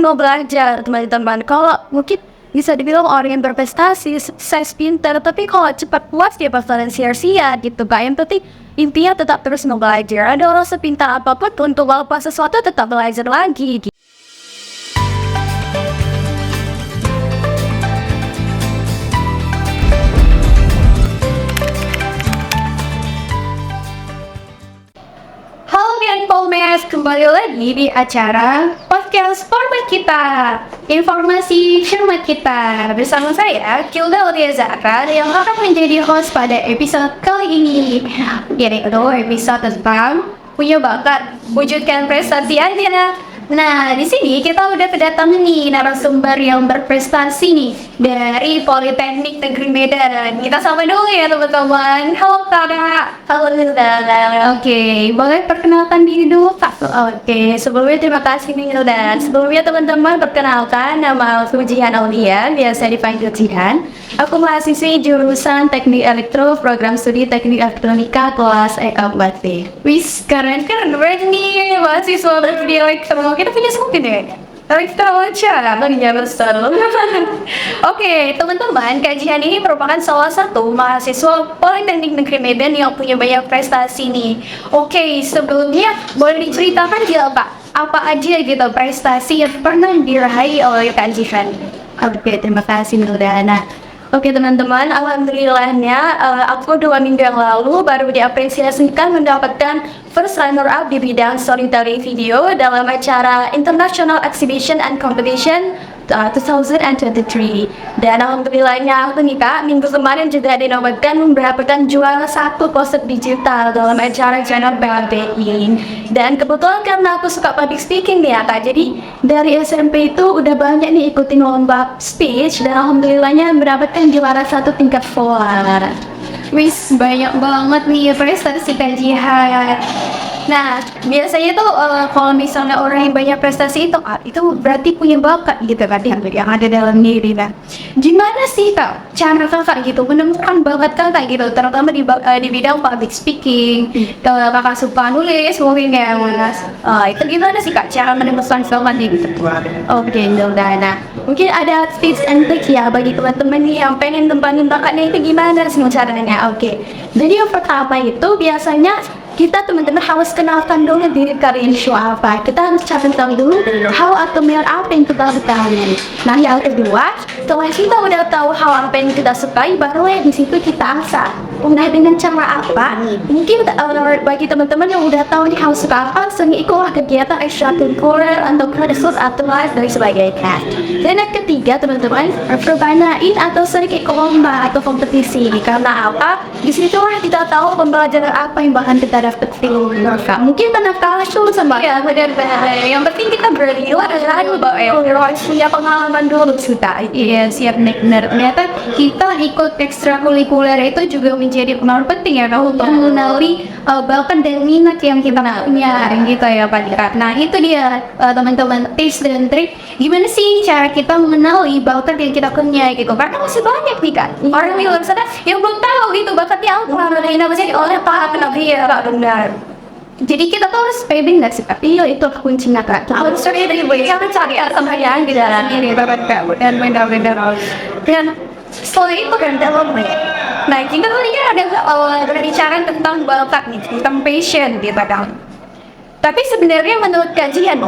mau belajar teman-teman. Kalau mungkin bisa dibilang orang yang berprestasi, sukses, pintar, tapi kalau cepat puas dia bakalan sia-sia gitu Kak. Yang penting intinya tetap terus mau belajar. Ada orang sepintar apapun untuk melakukan sesuatu tetap belajar lagi gitu. Halo Polmes, kembali lagi di acara podcast format kita, informasi format kita. Bersama saya, Kilda Aulia Zahra, yang akan menjadi host pada episode kali ini. Yaitu episode tentang punya bakat, wujudkan prestasi aja. Nah, di sini kita udah kedatangan nih narasumber yang berprestasi nih dari Politeknik Negeri Medan. Kita sapa dulu ya teman-teman. Halo Kak. Halo Hilda. Oke, boleh perkenalkan diri dulu Kak? Oke, sebelumnya terima kasih nih Hilda. Sebelumnya teman-teman perkenalkan, nama aku Jihan Aulia, biasa dipanggil Jihan. Aku mahasiswi jurusan Teknik Elektro, program studi Teknik Elektronika kelas E4. Wis, keren banget nih mahasiswa di elektro. Kita punya mungkin ya. Elektro aja, bagian besar. Oke, teman-teman, kajian ini merupakan salah satu mahasiswa Politeknik Negeri Medan yang punya banyak prestasi nih. Oke, sebelumnya boleh diceritakan ya Pak, apa aja gitu prestasi yang pernah diraih oleh Kak Jihan? Oke, terima kasih Nurdana. Oke teman-teman, alhamdulillahnya aku 2 minggu yang lalu baru diapresiasikan mendapatkan first runner up di bidang storytelling video dalam acara International Exhibition and Competition 2023. Dan alhamdulillahnya aku nih Kak, minggu kemarin juga dinobatkan mendapatkan juara 1 poster digital dalam acara channel PLTI. Dan kebetulan karena aku suka public speaking nih ya Kak, jadi dari SMP itu udah banyak nih ikutin lomba speech dan alhamdulillahnya mendapatkan juara 1 tingkat polar. Wis, banyak banget nih prestasi kajian. Nah, biasanya tuh kalau misalnya orang yang banyak prestasi itu berarti punya bakat gitu kan yang ada dalam diri. Nah, gimana sih Kak cara Kakak gitu menemukan bakat Kakak gitu, terutama di bidang public speaking? Kalau Kakak suka nulis mungkin kayak Mas. Itu gimana sih Kak cara menemukan bakat gitu? Oke, nah, mungkin ada tips and tricks ya bagi teman-teman nih yang pengen kembangin bakatnya itu gimana sih caranya? Oke, jadi yang pertama itu biasanya kita teman-teman harus kenalkan dulu diri kalian itu apa. Kita harus cari tahu dulu hal atau minat apa yang kita ketahui. Nah yang kedua, setelah kita udah tahu hal apa yang kita sukai, baru di situ kita asah. Nah dengan cara apa? Mungkin bagi teman-teman yang udah tahu nih hal suka apa, sering ikutlah kegiatan ekstrakurikuler atau kursus atau live dan sebagainya. Dan yang ketiga teman-teman, perbanain atau sering ikut lomba atau kompetisi. Karena apa? Di situlah kita tahu pembelajaran apa yang bahkan kita dapetin. Mungkin pernah kalah dulu sama ya benar-benar. Yang penting kita berdua harus punya pengalaman dulu sudah. Iya siap benar. Ternyata kita ikut ekstrakurikuler itu juga menjadi pengaruh penting ya untuk mengenali bakat dan minat yang kita punya gitu ya Pak Dika. Nah itu dia teman-teman tips dan trik gimana sih cara kita mengenali bakat yang kita punya gitu. Karena masih banyak nih kan orang di luar sana yang belum tahu gitu bakatnya apa. Nah ini oleh paham ya Pak benar. Jadi kita tuh harus pede nggak sih Kak? Iya itu kuncinya Kak. Harus pede kita cari sama yang di dalam ini bakat Kak dan benar-benar dan setelah itu kan dalam nah kita tadi kan ada berbicara tentang bakat nih, tentang passion gitu kan. Tapi sebenarnya menurut kajian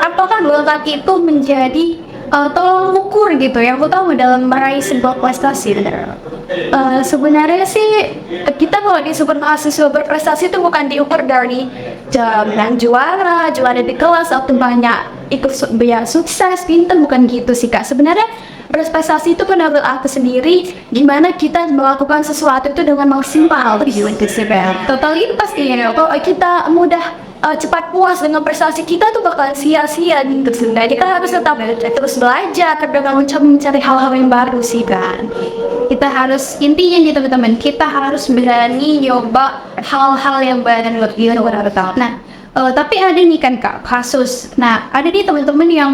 apakah bakat itu menjadi tolong ukur gitu yang utama dalam meraih sebuah prestasi? Sebenarnya sih kita kalau disebut mahasiswa berprestasi itu bukan diukur dari juara di kelas atau banyak ikut sukses pintar, bukan gitu sih Kak. Sebenarnya berprestasi itu menurut aku sendiri gimana kita melakukan sesuatu itu dengan maksimal gitu. Total itu pasti ya kalau kita mudah cepat puas dengan prestasi kita tuh bakal sia-sia gitu. Nah, kita harus tetap terus belajar dengan mencari hal-hal yang baru sih kan. Kita harus intinya gitu teman-teman, kita harus berani nyoba hal-hal yang baru gitu. Nah, tapi ada nih kan Kak kasus. Nah, ada nih teman-teman yang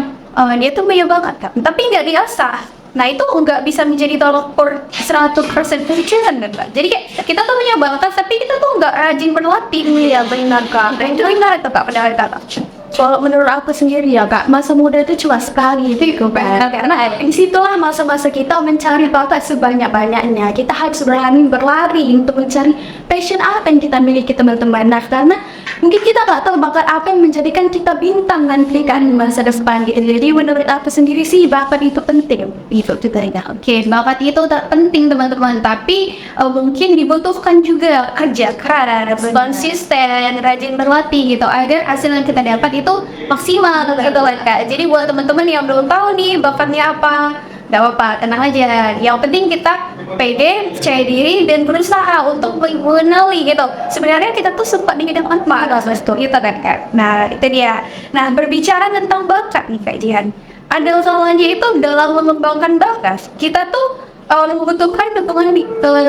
dia tuh punya bakat Kak, tapi nggak diasah. Nah itu nggak bisa menjadi tolak ukur 100% kecelakaan kan Pak. Jadi kayak kita tuh punya bakat tapi kita tuh nggak rajin berlatih ya benar Kak. Dan itu gimana tuh Kak pendapat Kakak? Kalau menurut aku sendiri ya kak, masa muda itu cuma sekali itu kan, karena disitulah masa-masa kita mencari bakat sebanyak-banyaknya. Kita harus berani berlari untuk mencari passion apa yang kita miliki teman-teman. Nah, karena mungkin kita nggak tahu bakat apa yang menjadikan kita bintang nanti kan di masa depan gitu. Jadi menurut aku sendiri sih bakat itu penting. Itu ceritanya. Oke, bakat itu tak penting teman-teman, tapi mungkin dibutuhkan juga kerja keras, konsisten, rajin berlatih gitu agar hasil yang kita dapat itu maksimal gitu kan kak. Jadi buat teman-teman yang belum tahu nih bakatnya apa, gak apa-apa, tenang aja. Yang penting kita pede, percaya diri, dan berusaha untuk mengenali gitu sebenarnya kita tuh sempat di bidang apa gitu kan kak. Nah itu dia. Nah berbicara tentang bakat nih kak Jihan, ada salahnya itu dalam mengembangkan bakat kita tuh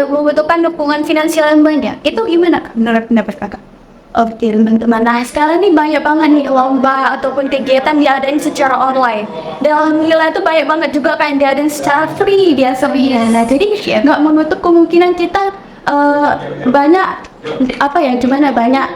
membutuhkan dukungan finansial yang banyak. Itu gimana kak menurut pendapat kakak? Oke teman-teman, nah sekarang nih banyak banget nih lomba ataupun kegiatan diadain secara online. Dan nilai itu banyak banget juga kan diadain secara free biasanya. Nah jadi nggak menutup kemungkinan kita banyak banyak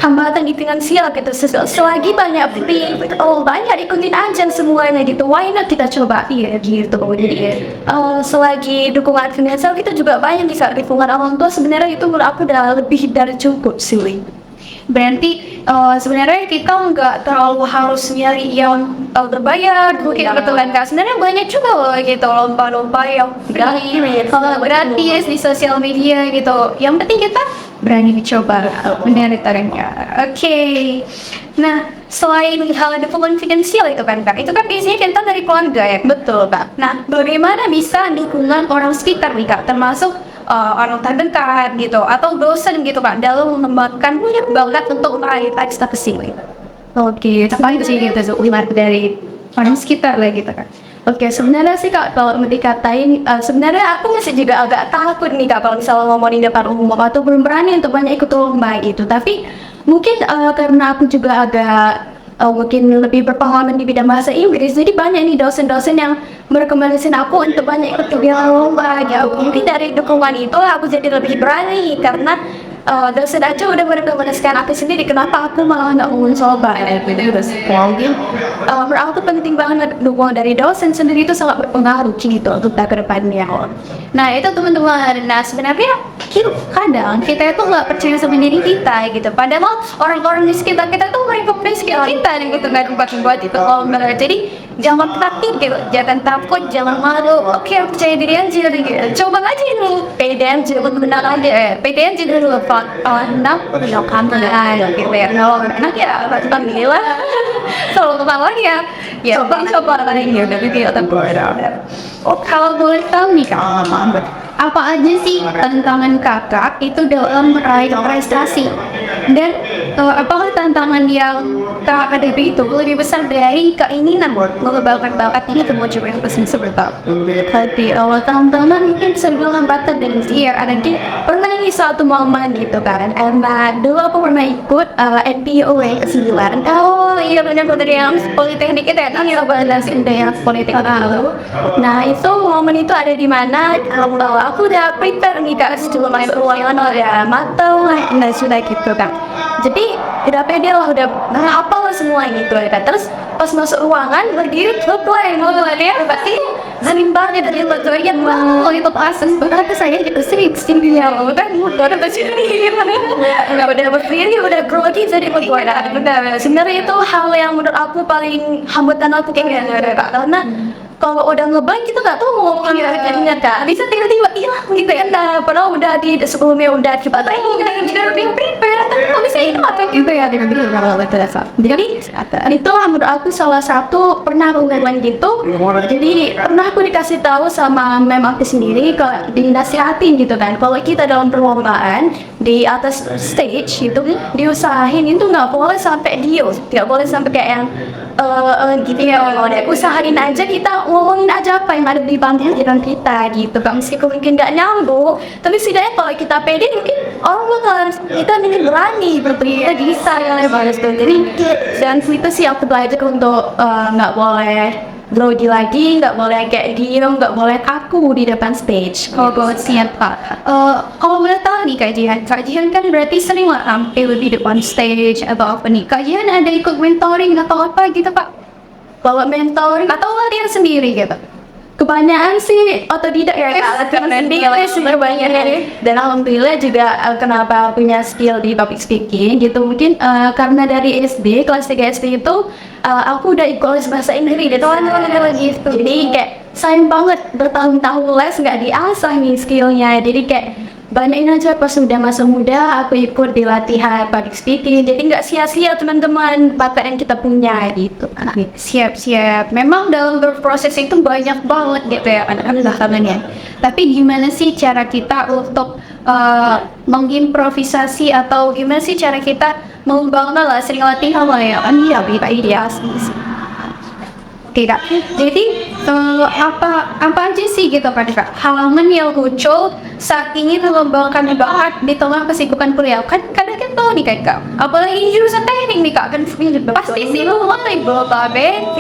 hambatan di finansial gitu. Selagi banyak free, banyak ikutin aja semuanya gitu. Why not kita coba gitu. Jadi selagi dukungan finansial kita juga banyak bisa dukungan orang tua, sebenarnya itu menurut aku udah lebih dari cukup sih. Berarti sebenarnya kita nggak terlalu harus nyari yang berbayar mungkin kebetulan kak. Sebenarnya banyak juga loh gitu lomba-lomba yang gratis di sosial media gitu. Yang penting kita berani dicoba meneritarinya. Oke. Nah selain hal dukungan finansial itu kan kak, itu kan biasanya kita dari keluarga ya. Betul kak. Nah bagaimana bisa dukungan orang sekitar nih kak, termasuk orang terdekat gitu atau dosen gitu kak dalam mengembangkan bakat untuk meraih prestasi ini. Oke, apa itu sih gitu dari orang sekitar lah gitu kan. Oke, sebenarnya sih kak kalau dikatain sebenarnya aku masih juga agak takut nih kak kalau misalnya ngomong di depan umum atau belum berani untuk banyak ikut lomba gitu. Tapi mungkin karena aku juga agak mungkin lebih berpengalaman di bidang bahasa Inggris, jadi banyak nih dosen-dosen yang merekomendasikan aku untuk banyak ikut kegiatan lomba ya. Mungkin dari dukungan itu aku jadi lebih berani karena dosen aja udah merekomendasikan aku sendiri, kenapa aku malah nggak mau coba mungkin menurut aku penting banget dukungan dari dosen sendiri itu sangat berpengaruh gitu untuk ke depannya. Nah itu teman-teman. Nah sebenarnya kadang kita itu nggak percaya sama diri kita gitu, padahal orang-orang di sekitar kita tuh merekomendasikan kita gitu nggak buat itu lomba. Jadi jangan takut gitu, jangan takut, jangan malu. Oke, percaya diri aja gitu. Coba aja dulu, pede aja, benar aja, pede aja dulu. Enak, udah kangen gitu ya. Kalau enak ya, alhamdulillah. Kalau kepala ya coba lagi udah gitu ya. Oh, kalau boleh tahu nih kak, apa aja sih tantangan kakak itu dalam meraih prestasi, dan apakah tantangan yang kakak hadapi itu lebih besar dari keinginan mengembangkan bakat ini ke wujud yang pesan seperti awal tantangan mungkin sebelum hambatan dan ada di pernah nih suatu momen gitu kan, dulu aku pernah ikut NPOA ke-9. Oh iya benar dari yang politeknik itu ya bahas yang politik. Nah itu momen itu ada di mana aku udah prepare nih kak sebelum main ruangan udah matang dan sudah gitu kan, jadi udah pede lah, udah apa lah semua gitu kan. Terus pas masuk ruangan berdiri play ngobrolnya berarti zalim banget dari bagian wow itu proses berarti saya gitu sini ya kan udah bersini udah berdiri udah grogi jadi benar. Sebenarnya itu hal yang menurut aku paling hambatan aku kayak karena kalau udah ngebank kita nggak tahu mau ngomongnya kak, bisa tiba-tiba hilang gitu ya. Nah padahal udah di sebelumnya udah kita lebih prepare, tapi kok bisa hilang gitu ya. Jadi itu menurut aku salah satu pernah ngelakuin gitu. Jadi pernah aku dikasih tahu sama mem aku sendiri, kalau dinasihatin gitu kan, kalau kita dalam perlombaan di atas stage itu diusahain itu nggak boleh sampai nggak boleh sampai kayak yang gitu ya, usahain aja kita ngomongin aja apa yang ada di panggilan kita gitu kan, meskipun mungkin nggak nyambung, tapi setidaknya kalau kita pede mungkin orang bakalan kita ingin berani berpikir bisa ya bahas tuh. Jadi dan itu sih aku belajar untuk nggak boleh grogi lagi, nggak boleh kayak diem, nggak boleh kaku di depan stage. Oh, siap Kak. Kalau boleh tahu nih Kak Jihan kan berarti sering lah tampil di depan stage atau apa nih? Kak Jihan ada ikut mentoring atau apa gitu Kak? Kalau mentoring Atau latihan sendiri gitu? kebanyakan sih otodidak ya Kak, karena sendiri sebenarnya. Dan alhamdulillah juga kenapa punya skill di public speaking gitu, mungkin karena dari SD kelas 3 SD itu aku udah ikut les bahasa Inggris gitu kan, gitu. Jadi kayak sayang banget bertahun-tahun les nggak diasah nih skillnya. Jadi kayak banyakin aja pas udah masa muda aku ikut di latihan public speaking, jadi nggak sia-sia teman-teman bakat yang kita punya gitu. Siap. Memang dalam berproses itu banyak banget gitu ya anak-anak. Tapi gimana sih cara kita untuk mengimprovisasi atau gimana sih cara kita membangun lah sering latihan lah ya kan? Iya, ideasi. Tidak. Jadi apa aja sih gitu kan Kak? Halaman yang muncul saat ingin mengembangkan bakat di tengah kesibukan kuliah. Kan kadang kan tahu nih Kak. Apalagi jurusan teknik nih Kak, kan pasti sih lu mulai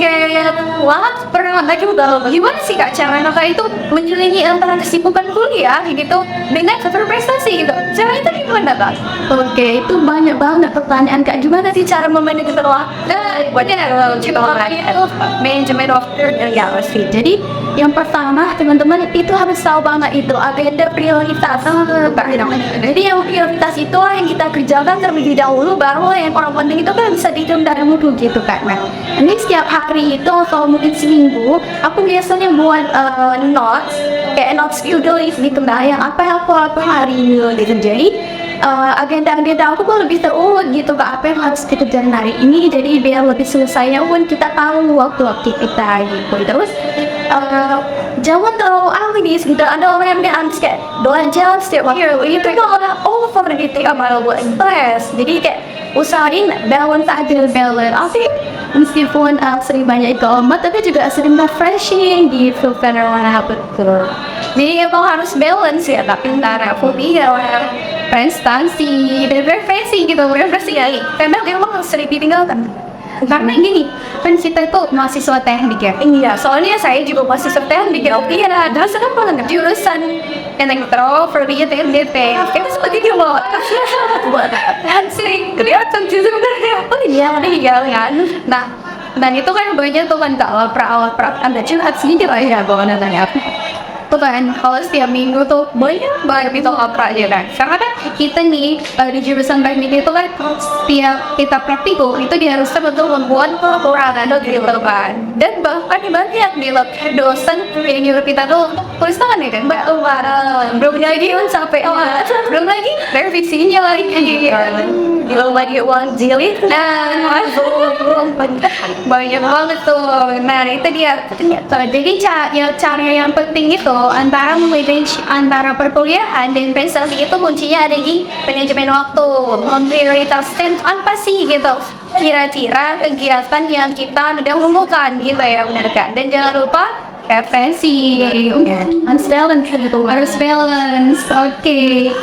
kayak wah pernah lagi udah gimana sih Kak cara Kak itu menyelingi antara kesibukan kuliah gitu dengan berprestasi gitu. Cara itu gimana Kak? Oke, itu banyak banget pertanyaan Kak. Gimana sih cara memanajemen waktu? Management of sih. Jadi yang pertama teman-teman itu harus tahu banget itu agenda prioritas. Jadi yang prioritas itu yang kita kerjakan terlebih dahulu, baru yang orang penting itu kan bisa dihitung dari mutu gitu kan. Ini setiap hari itu atau mungkin seminggu aku biasanya buat notes kayak notes to-do list gitu nah, yang apa yang aku lakukan hari ini gitu. Jadi agenda-agenda aku pun lebih terurut gitu Kak, apa yang harus kita kerjakan hari ini, jadi biar lebih selesainya pun kita tahu waktu-waktu kita gitu. Terus jangan terlalu ambis gitu, ada orang yang ambis kayak belajar setiap waktu itu kalau udah over gitu sama buat stress. Jadi kayak usahain balance tapi meskipun sering banyak ikut tapi juga sering refreshing gitu karena betul. Jadi emang harus balance ya tapi antara kuliah prestasi dan refreshing gitu, refreshing ya. Karena emang sering ditinggalkan. Karena gini, kan kita itu mahasiswa teknik ya. Iya, soalnya saya juga mahasiswa teknik ya. Iya, dan sedang banget jurusan elektro, perginya TNDT. Kita seperti dia mau. Dan sering kelihatan sebenarnya apa ya. Nah, dan itu kan banyak tuh kan alat-alat Anda curhat sedikit lah ya bagaimana tanya. Tuh kan, kalau setiap minggu tuh banyak banget itu opera aja kan. Karena kan kita nih di jurusan teknik itu kan setiap kita praktikum itu diharuskan untuk membuat kekurangan gitu kan. Dan bahkan banyak di dosen yang nyuruh kita tuh tulis tangan ya kan. Belum lagi sampai belum lagi revisinya lagi belum lagi uang jilid. Nah, banyak banget tuh. Nah itu dia. Jadi cara yang penting itu antara memanage antara perkuliahan dan prestasi itu kuncinya ada di manajemen waktu, memprioritaskan apa sih gitu kira-kira kegiatan yang kita udah lakukan gitu ya benar kan. Dan jangan lupa referensi harus balance. Oke.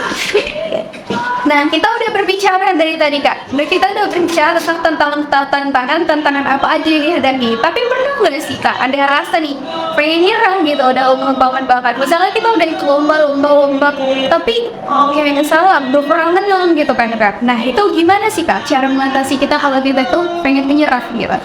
Nah, kita udah berbicara dari tadi Kak. Kita udah berbicara tentang tantangan apa aja yang dihadapi. Tapi pernah nggak sih Kak ada rasa nih pengen nyerah gitu udah mengembangkan bakat. Misalnya kita udah ikut lomba, tapi kayak salah belum menang gitu kan Kak. Nah itu gimana sih Kak cara mengatasi kita kalau kita tuh pengen menyerah gitu?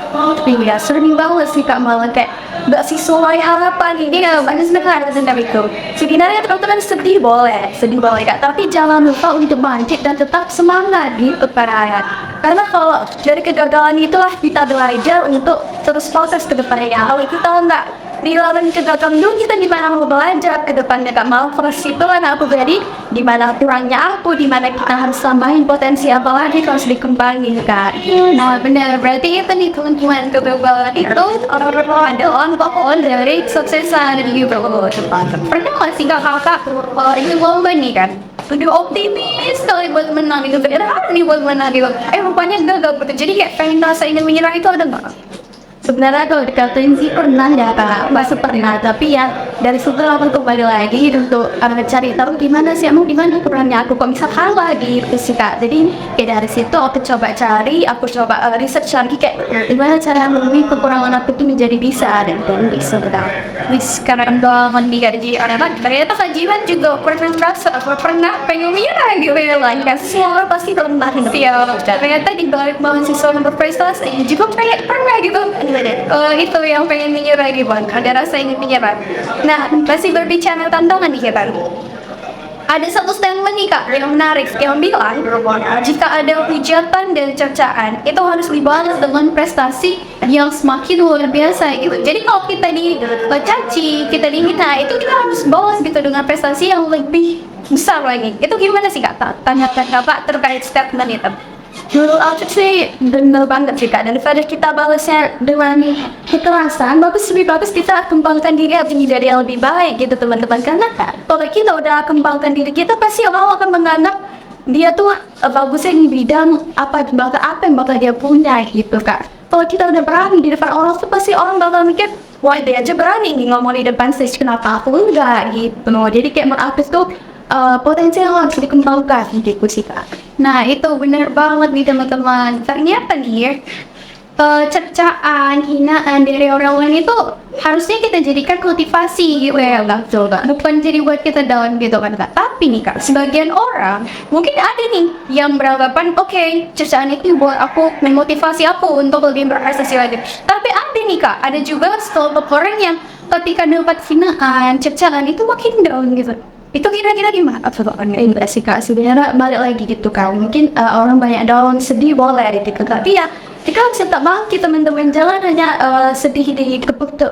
Iya, sering banget sih Kak, malah kayak nggak sesuai harapan ini ya banyak sekali tentang itu. Sebenarnya teman-teman sedih boleh Kak, tapi jangan lupa untuk bangkit dan tetap semangat gitu para. Karena kalau dari kegagalan itulah kita belajar untuk terus proses ke depannya. Kalau kita nggak dilawan kegagalan dulu, kita gimana mau belajar ke depannya Kak? Mau proses itu kan aku jadi dimana kurangnya aku, dimana kita harus tambahin potensi apa lagi harus dikembangin Kak. Nah benar, berarti itu nih teman-teman kegagalan itu orang-orang adalah dari suksesan gitu. Pernah nggak sih kakak ini lomba nih kan udah optimis sekali buat menang itu, ternyata nih buat menang gitu rupanya gagal gitu. Jadi kayak pengen rasa ingin menyerah itu ada nggak? sebenarnya kalau dikatain sih pernah ya kak, masih pernah, tapi ya dari situ aku kembali lagi untuk cari tahu gimana sih, emang gimana perannya aku kok bisa kalah gitu sih kak. Jadi kayak dari situ aku coba cari, aku coba research lagi kayak gimana cara memenuhi kekurangan aku itu menjadi bisa dan bisa benar. Sekarang doang digaji orang ternyata kajian juga pernah pengen menyerah gitu ya lah kan Semua orang pasti pernah ya ternyata di balik mahasiswa yang berprestasi juga pernah gitu itu yang pengen menyerah gitu ada rasa ingin menyerah. Nah masih berbicara tantangan nih kita ada satu statement nih kak yang menarik yang bilang jika ada hujatan dan cercaan itu harus dibalas dengan prestasi yang semakin luar biasa gitu. Jadi kalau kita dicaci, kita dihina itu kita harus balas gitu dengan prestasi yang lebih besar lagi. Itu gimana sih kak? Tanyakan kakak terkait statement itu. Menurut aku sih benar banget sih kak, daripada kita balasnya dengan kekerasan, lebih bagus kita kembangkan diri menjadi yang lebih baik gitu teman-teman. Karena kalau kita udah kembangkan diri kita, pasti orang akan menganggap dia tuh bagusnya di bidang apa yang bakal dia punya gitu kak. Kalau kita udah berani di depan orang tuh pasti orang bakal mikir, wah dia aja berani nih ngomong di depan stage, kenapa aku enggak gitu. Jadi kayak menurut aku tuh potensi yang harus dikembangkan gitu sih kak. Nah itu benar banget nih teman-teman. Ternyata nih cercaan, hinaan dari orang lain itu harusnya kita jadikan kultivasi gitu ya lah, coba bukan jadi buat kita down gitu kan kak. Tapi nih kak, sebagian orang mungkin ada nih yang beranggapan oke, cercaan itu buat aku memotivasi aku untuk lebih berprestasi lagi. Tapi ada nih kak, ada juga sekelompok orang yang ketika dapat hinaan, cercaan itu makin down gitu. Itu kira-kira gimana? Enggak sih kak, sebenarnya balik lagi gitu kan. Mungkin orang banyak down, sedih boleh gitu. Tapi ya kita harus tetap bangkit teman-teman. Jangan hanya sedih di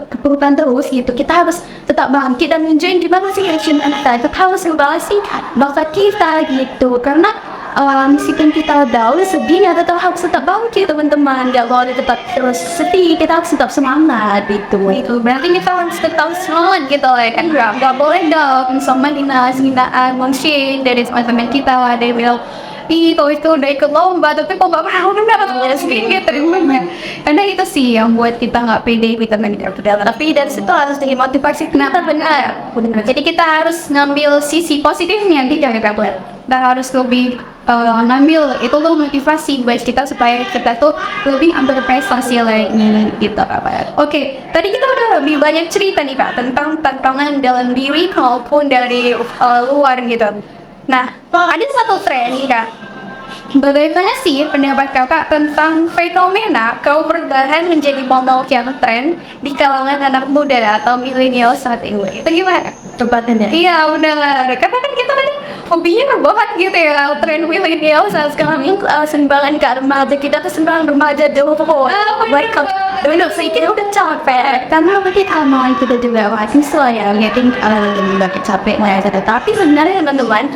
kepurutan terus gitu. Kita harus tetap bangkit dan menunjukkan gimana sih action kita. Kita harus membalaskan bakat kita gitu. Karena meskipun kita down, sedih ya tetap harus tetap bangkit teman-teman. Gak boleh tetap terus sedih, kita harus tetap semangat gitu. Itu berarti kita harus tetap semangat gitu lah kan. Gak boleh down sama hinaan, mungkin dari teman-teman kita lah, ada yang bilang kalau itu udah ikut lomba tapi kok gak pernah dapat sedikit karena itu sih yang buat kita gak pede kita tapi dari situ harus dimotivasi kenapa benar. Jadi kita harus ngambil sisi positifnya di jangan kabel dan harus lebih ngambil itu tuh motivasi buat kita supaya kita tuh lebih berprestasi lagi gitu Kak. Oke, tadi kita udah lebih banyak cerita nih Kak tentang tantangan dalam diri maupun dari luar gitu. Nah, ada satu tren nih Kak. Bagaimana sih pendapat kakak tentang fenomena kaum berbahan menjadi momok yang tren di kalangan anak muda atau milenial saat ini? Itu gimana? Tempatnya? Iya, udah. Karena kan kita kan hobinya berbahan gitu ya, tren milenial saat sekarang ini sembarangan ke remaja, kita tuh sembarangan remaja dulu. Baik kalau dulu sih kita udah capek, karena kita mau kita juga masih ya, getting udah capek lah ya. Tapi sebenarnya teman-teman,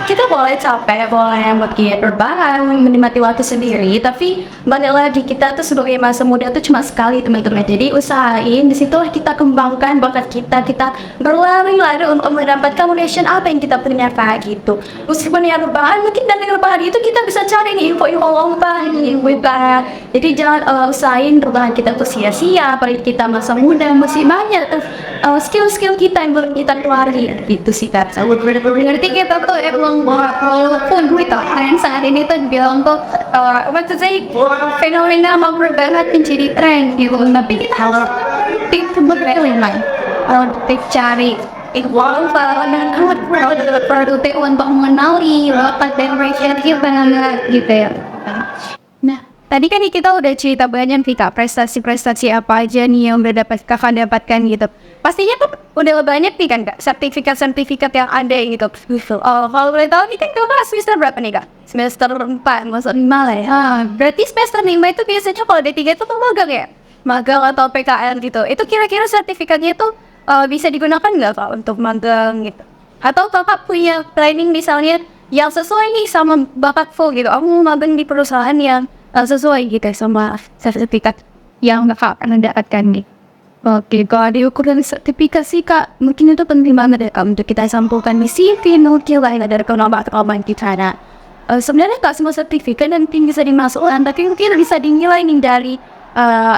kita boleh capek, boleh buat berbahan, menikmati waktu sendiri, tapi balik lagi kita tuh sebagai masa muda tuh cuma sekali teman-teman. Jadi usahain disitulah kita kembangkan bakat kita berlari-lari untuk mendapatkan foundation apa yang kita punya Kak gitu. Meskipun ya rebahan, mungkin dari rebahan itu kita bisa cari nih info lomba nih. Jadi jangan usahain rebahan kita tuh sia-sia, apalagi kita masa muda masih banyak skill-skill kita yang belum kita keluarin gitu sih Kak. Berarti kita tuh emang walaupun kita saat ini tuh bilang tuh fenomena mau berbahan menjadi tren gitu, tapi kita harus cari uang dan produktif untuk mengenali bakat dan passion kita gitu ya. Nah, tadi kan kita udah cerita banyak nih Kak, prestasi-prestasi apa aja nih yang udah kakak dapatkan gitu. Pastinya tuh udah banyak nih kan Kak, sertifikat yang ada gitu. Kalau boleh tahu nih kan kakak semester berapa nih Kak? Semester 4, masuk 5 lah ya. Berarti semester 5 itu biasanya kalau D3 itu tuh magang ya? Magang atau PKL gitu. Itu kira-kira sertifikatnya tuh bisa digunakan nggak Kak untuk magang gitu? Atau kakak punya planning misalnya yang sesuai nih sama bakat full gitu, aku mau magang di perusahaan yang sesuai gitu sama sertifikat yang kakak akan dapatkan nih. Oke, kalau ada ukuran sertifikat sih Kak, mungkin itu penting banget ya Kak untuk kita sampulkan di CV, nukil lain dari kelompok kita. Sebenarnya Kak semua sertifikat dan bisa dimasukkan, tapi mungkin bisa dinilai nih dari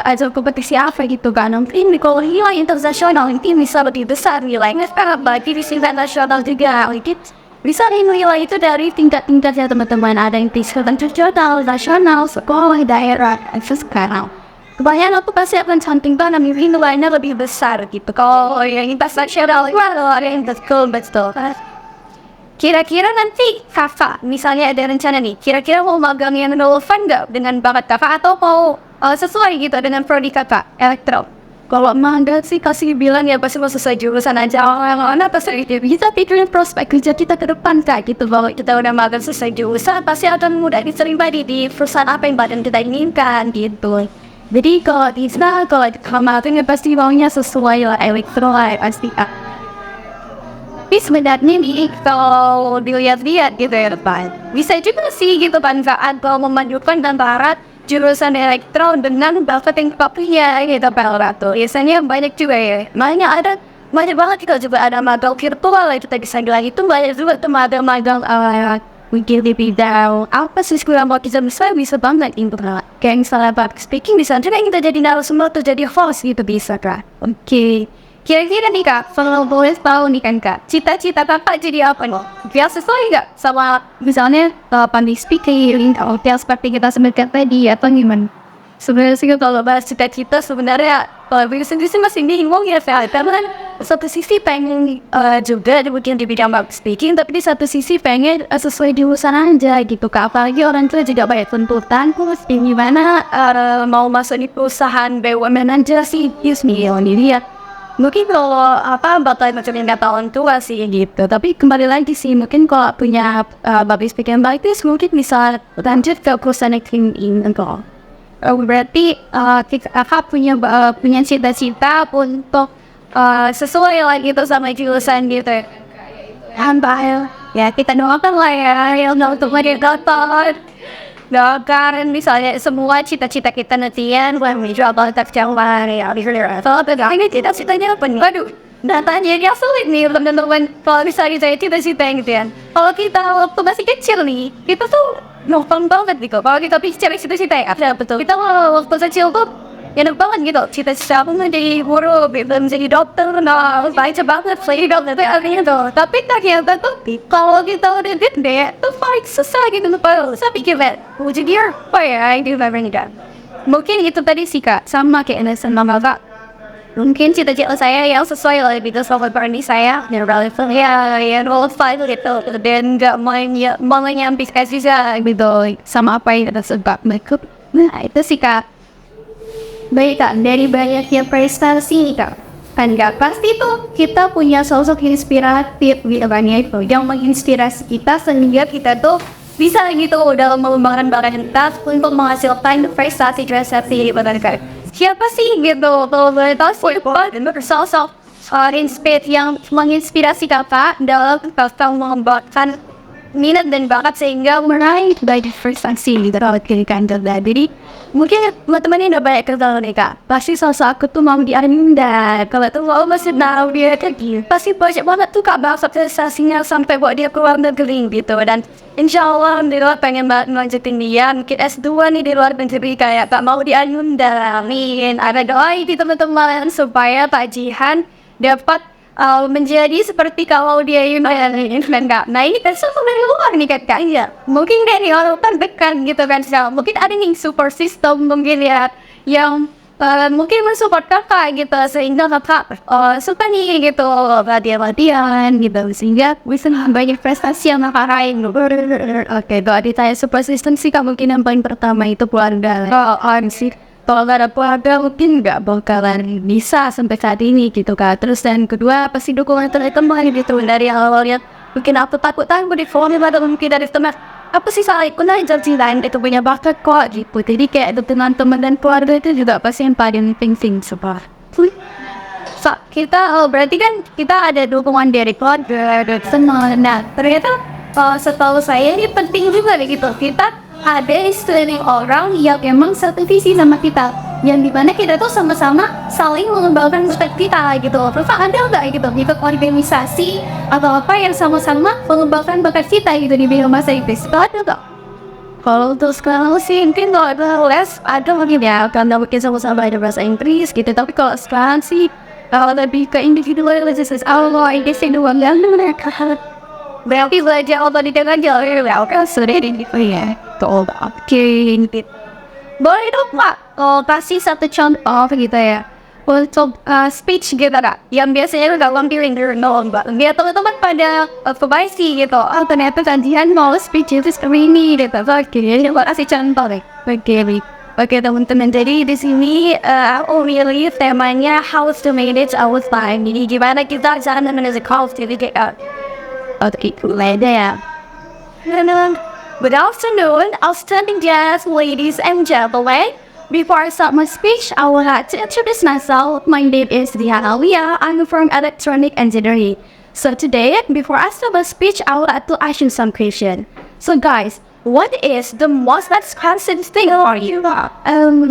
ajang kompetisi apa gitu kan. Mungkin kalau nilai internasional itu bisa lebih besar nilainya sekarang bagi di tingkat nasional juga. Mungkin bisa nilai itu dari tingkat-tingkatnya teman-teman. Ada yang tingkat internasional, nasional, sekolah, daerah, itu sekarang. Kebanyakan aku pasti akan cantik banget, nilainya lebih besar gitu. Kalau yang internasional itu ada yang betul. Kira-kira nanti kakak, misalnya ada rencana nih, kira-kira mau magang yang relevan nggak dengan bakat kakak atau mau sesuai gitu dengan prodi kakak, elektro? Kalau magang sih kasih bilang ya pasti mau sesuai jurusan aja, orang-orang pasti bisa pikirin prospek kerja kita ke depan kak gitu. Kalau kita udah magang sesuai jurusan, pasti akan mudah diterima di perusahaan apa yang badan kita inginkan gitu. Jadi kalau bisa, kalau magang ya pasti maunya sesuai lah, elektro lah pasti. Tapi sebenarnya nih kalau dilihat-lihat gitu ya depan bisa juga sih gitu kan saat kalau memadukan antara jurusan elektro dengan bakat yang punya gitu Pak Ratu. Biasanya banyak juga ya. Banyak banget juga ada magang virtual itu tadi saya bilang itu banyak juga tuh magang mungkin di bidang apa sih kurang mau bisa banget itu kayak misalnya public speaking bisa juga kita jadi narasumber atau jadi host gitu bisa kan. Oke. Kira-kira nih kak, kalau boleh tahu nih kan kak, cita-cita kakak jadi apa nih? Biar sesuai nggak sama misalnya public speaking, hotel seperti kita sebutkan tadi atau gimana? Sebenarnya sih kalau bahas cita-cita sebenarnya kalau gue sendiri sih masih bingung ya karena satu sisi pengen juga mungkin di bidang public speaking, tapi di satu sisi pengen sesuai jurusan aja gitu kak. Apalagi orang tua juga banyak tuntutan, terus gimana mau masuk di perusahaan BUMN aja sih, ini ya. Mungkin kalau bakal macamnya nggak tahun tua sih gitu. Tapi kembali lagi sih mungkin kalau punya public speaking baik itu mungkin bisa lanjut ke perusahaan yang ingin kok. Berarti kakak punya cita-cita untuk sesuai lah gitu sama jurusan gitu ya. Ya kita doakan lah ya untuk mendapat. Doakan misalnya semua cita-cita kita nantian menjual balita tercapai ya ini cita-citanya apa nih? Waduh, datanya dia sulit nih teman-teman. Kalau misalnya saya cita-cita gitu ya, kalau kita waktu masih kecil nih kita tuh gampang banget gitu. Kalau kita bicara cita-cita ya betul. Kita waktu kecil tuh enak banget gitu, cita-cita aku menjadi guru, menjadi dokter, baca banget saya dokter artinya tuh. Tapi ternyata tuh kalau kita udah gede tuh paling susah gitu tuh. Saya pikir jadi apa ya itu berbeda. Mungkin itu tadi sih kak, sama kayak Nelson sama kak. Mungkin cita-cita saya yang sesuai lah gitu sama berani saya yang relevan ya yang relevan gitu dan nggak mau nyampe juga gitu sama apa yang ada sebab makeup. Nah itu sih kak. Baik kak, dari banyaknya prestasi kak, kan gak pasti tuh kita punya sosok inspiratif gitu kan ya itu yang menginspirasi kita sehingga kita tuh bisa gitu dalam mengembangkan bakat kita untuk menghasilkan prestasi kan. Siapa sih gitu kalau boleh tahu siapa sosok yang menginspirasi kakak dalam kakak mengembangkan minat dan bakat sehingga meraih banyak prestasi gitu kan. Jadi mungkin teman-teman ini udah banyak kenal nih kak. Pasti sosok aku tuh mau di Arinda. Kalau tuh mau masih tahu dia kayak pasti banyak banget tuh kak bakat prestasinya sampai buat dia keluar negeri gitu. Dan insya Allah alhamdulillah pengen banget melanjutin dia mungkin S2 nih di luar negeri kayak kak mau di Arinda. Amin. Ada doa di teman-teman supaya Pak Jihan dapat menjadi seperti kalau dia dan kak. Nah ini kan semua dari luar nih kak ya. Mungkin dari orang terdekat gitu kan. Mungkin ada nih support system mungkin ya yang mungkin mensupport kakak gitu sehingga kakak suka nih gitu latihan gitu sehingga bisa banyak prestasi yang kakak raih. Oke, kalau ditanya support system sih kak mungkin yang paling pertama itu keluarga. Sih. Kalau nggak ada keluarga mungkin nggak bakalan bisa sampai saat ini gitu kak. Terus dan kedua pasti dukungan teman-teman gitu dari awalnya mungkin aku takut di phone atau mungkin dari teman apa sih salah ikut aja lain itu punya bakat kok gitu. Jadi kayak teman-teman dan keluarga itu juga pasti yang paling penting seperti kita berarti kan kita ada dukungan dari keluarga dari teman. Nah ternyata setahu saya ini penting juga gitu kita ada istilahnya orang yang emang satu visi sama kita yang dimana kita tuh sama-sama saling mengembangkan bakat kita gitu. Terus ada nggak gitu organisasi atau apa yang sama-sama mengembangkan bakat kita gitu di bidang bahasa Inggris? Ada nggak? Kalau untuk sekarang sih mungkin kalau ada les ada mungkin ya karena mungkin sama-sama ada bahasa Inggris gitu, tapi kalau sekarang sih lebih ke individualisasi. Allah ini sih dua yang mereka berarti belajar otodidak aja ya kan sudah di ya tuh oke gitu. Boleh dong Pak kasih satu contoh gitu ya untuk speech gitu kak yang biasanya udah lampirin di doang Mbak biar teman-teman pada perbaiki gitu ternyata kajian mau speech itu seperti ini gitu oke coba kasih contoh deh oke teman-teman jadi di sini aku milih temanya how to manage our time jadi gimana kita cara manage calls jadi kayak oke beda ya. Good afternoon, outstanding guests, ladies and gentlemen. Before I start my speech, I would like to introduce myself. My name is Diana Lia. I'm from Electronic Engineering. So today, before I start my speech, I would like to ask you some questions. So guys, what is the most expensive thing for you?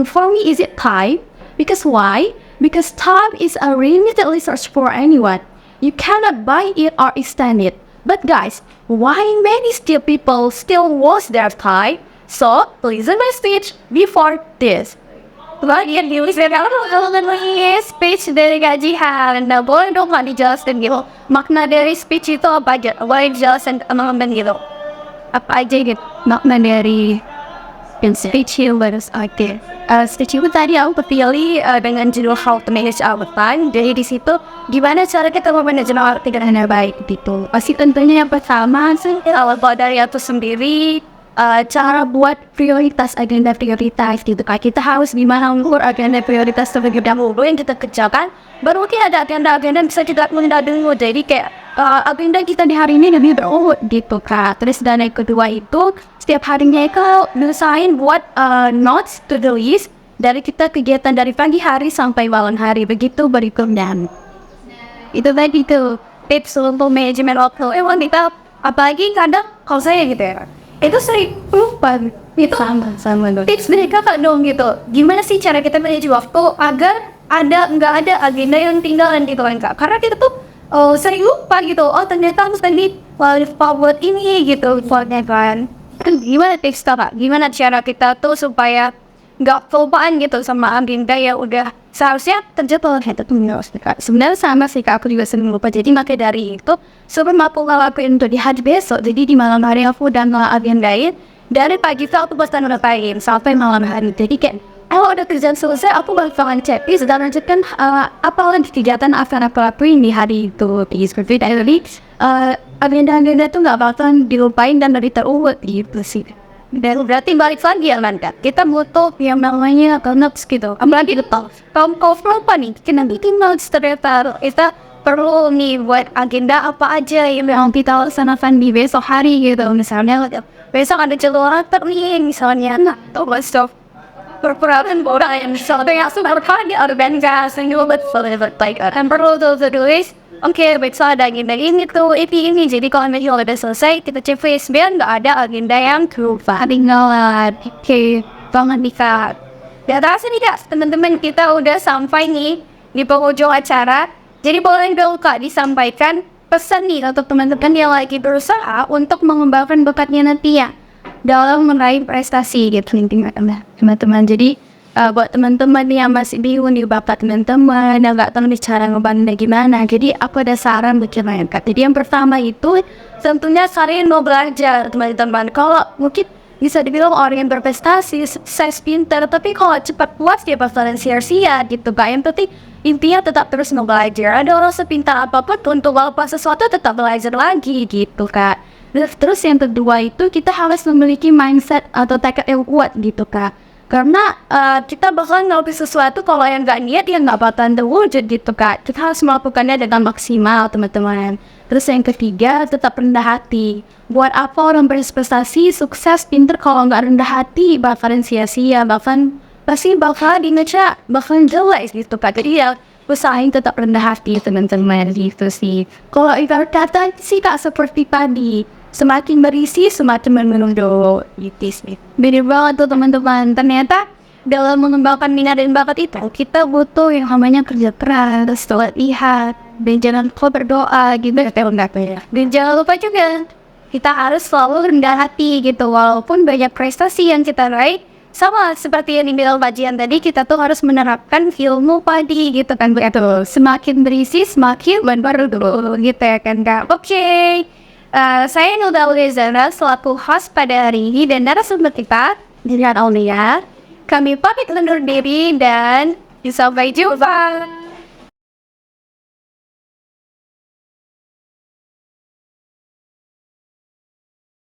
For me, is it time? Because why? Because time is a limited resource for anyone. You cannot buy it or extend it. But guys, why many people still waste their time? So, listen my speech before this. Bagian di kalau lagi speech dari gajian, nah boleh dong nggak dijelasin gitu. Makna dari speech itu apa aja? Boleh dijelasin teman-teman gitu. Apa aja gitu? Makna dari speech itu harus oke. Speech itu tadi aku pilih dengan judul How to Manage Our Time. Jadi di situ gimana cara kita memanage waktu dengan baik gitu. Pasti tentunya yang pertama sih kalau dari aku sendiri cara buat prioritas agenda prioritas gitu kan kita harus gimana mengukur agenda prioritas terlebih dahulu yang kita kerjakan baru mungkin ada agenda-agenda bisa kita menunda dulu jadi kayak agenda kita di hari ini lebih berurut gitu kan terus dan yang kedua itu setiap harinya itu berusahain buat notes to the list dari kita kegiatan dari pagi hari sampai malam hari begitu berikutnya itu tadi tuh tips untuk manajemen waktu wanita apalagi kadang kalau saya gitu ya itu sering lupa itu sama dong tips dari kakak dong gitu gimana sih cara kita manage waktu agar nggak ada agenda yang tinggalan gitu kan kak karena kita tuh sering lupa gitu ternyata harus tadi buat ini gitu buatnya kan gimana tips kakak gimana cara kita tuh supaya nggak kelupaan gitu sama agenda yang udah seharusnya terjadwal sebenarnya sama sih kak aku juga sering lupa jadi maka dari itu sebelum aku ngelakuin untuk di hari besok jadi di malam hari aku udah agendain dari pagi itu aku pasti ngapain sampai malam hari jadi kayak kalau udah kerjaan selesai aku bakalan checklist dan lanjutkan apa lagi kegiatan akan aku lakuin di hari itu seperti tadi agenda tuh nggak bakalan dilupain dan dari terurut gitu sih. Dan berarti balik lagi ya Landa kita butuh yang namanya notes gitu apalagi itu kalau lupa nih kita bikin notes ternyata kita perlu nih buat agenda apa aja yang kita laksanakan di besok hari gitu misalnya besok ada jadwal nih misalnya atau besok perputaran bola yang misalnya yang sudah berkali organisasi yang dan perlu tulis oke, besok ada agenda ini tuh, ini. Jadi kalau misalnya udah selesai, kita checklist biar nggak ada agenda yang ketinggalan. Oke, banget nih kak. Dan rasa nih kak, teman-teman kita udah sampai nih di penghujung acara. Jadi boleh dong kak disampaikan pesan nih untuk teman-teman yang lagi berusaha untuk mengembangkan bakatnya nanti ya dalam meraih prestasi gitu teman-teman. Jadi buat teman-teman yang masih bingung nih bapak teman-teman yang nggak tahu nih cara ngebantu gimana jadi aku ada saran buat kalian kak jadi yang pertama itu tentunya kalian mau belajar teman-teman kalau mungkin bisa dibilang orang yang berprestasi sukses pintar tapi kalau cepat puas dia bakalan sia-sia gitu kak yang penting intinya tetap terus mau belajar ada orang sepintar apapun untuk melakukan sesuatu tetap belajar lagi gitu kak terus yang kedua itu kita harus memiliki mindset atau tekad yang kuat gitu kak karena kita bakal ngelakuin sesuatu kalau yang nggak niat ya nggak bakalan terwujud gitu kak kita harus melakukannya dengan maksimal teman-teman terus yang ketiga tetap rendah hati buat apa orang berprestasi sukses pinter kalau nggak rendah hati bakalan sia-sia bahkan pasti bakal dimeca bakalan jelek gitu kak jadi ya usahain tetap rendah hati teman-teman gitu sih kalau ibarat kata sih kak seperti tadi semakin berisi semakin menunduk gitu sih. Beda banget tuh teman-teman. Ternyata dalam mengembangkan minat dan bakat itu kita butuh yang namanya kerja keras, latihan, dan jangan lupa berdoa gitu ya. Dan jangan lupa juga kita harus selalu rendah hati gitu, walaupun banyak prestasi yang kita raih. Sama seperti yang dibilang Pak Jian tadi, kita tuh harus menerapkan ilmu padi gitu kan, betul. Semakin berisi, semakin berbaru gitu ya kan Kak. Oke. Saya Nilda Auliazana selaku host pada hari ini dan narasumber kita Dirian Aulia. Kami pamit undur diri dan sampai jumpa.